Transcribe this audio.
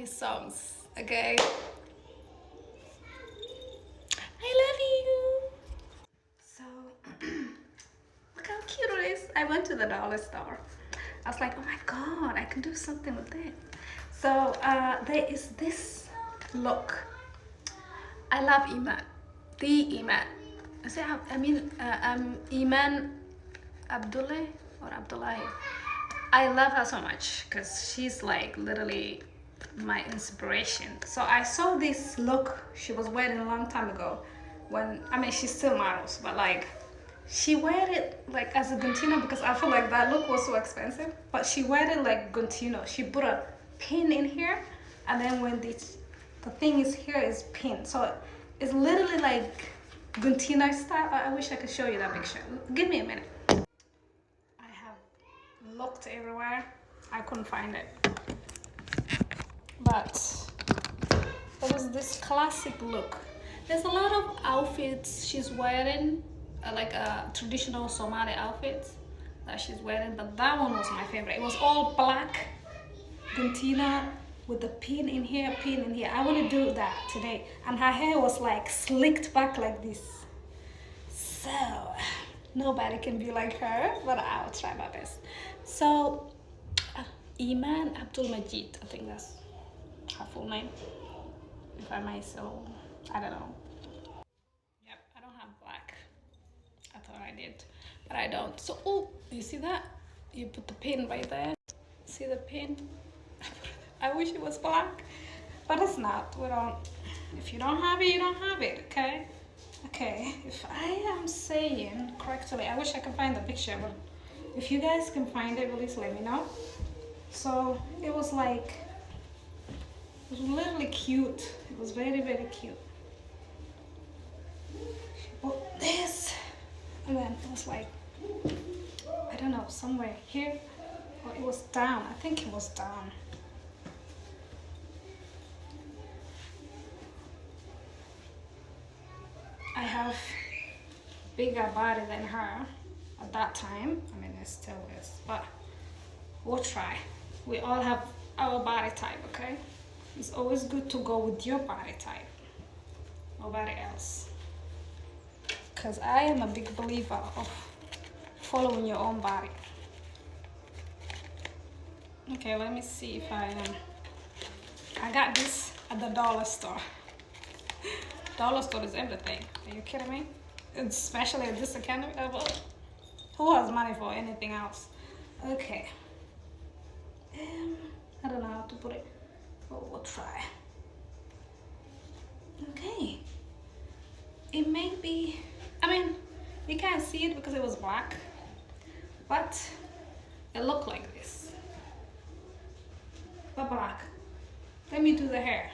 his songs, okay? I love you. So, look how cute it is. I went to the dollar store. I was like, oh my God, I can do something with it. So there is this look. I love Iman. The Iman. Iman Abdullah or Abdullahi. I love her so much because she's like literally my inspiration. So I saw this look she was wearing a long time ago when, I mean, she still models, but like she wear it like as a guntino because I feel like that look was so expensive, but she wear it like guntino. She put a pin in here, and then when the thing is here is pinned, so it's literally like guntino style. I wish I could show you that picture. Give me a minute. I have looked everywhere, I couldn't find it, but it was this classic look. There's a lot of outfits she's wearing, like traditional Somali outfits that she's wearing, but that one was my favorite. It was all black guntino with the pin in here, pin in here. I want to do that today. And her hair was like slicked back like this. So nobody can be like her, but I'll try my best. So Iman Abdullamajid, I think that's her full name, if I may. So I don't know. Yep, I don't have black. I thought I did, but I don't. So, oh, you see that? You put the pin right there. See the pin? I wish it was black, but it's not. We don't. If you don't have it, you don't have it. Okay. Okay. If I am saying correctly, I wish I could find the picture, but if you guys can find it, please let me know. So it was like, it was literally cute. It was very, very cute. She put this, and then it was like, I don't know, somewhere here, or it was down. I think it was down. I have bigger body than her at that time. I mean, it still is, but we'll try. We all have our body type, okay? It's always good to go with your body type, nobody else. Because I am a big believer of following your own body. Okay, let me see if I got this at the dollar store. Dollar store is everything. Are you kidding me? Especially at this economy. Who has money for anything else? Okay. I don't know how to put it, but we'll try. Okay. It may be, I mean, you can't see it because it was black, but it looked like this. But black. Let me do the hair.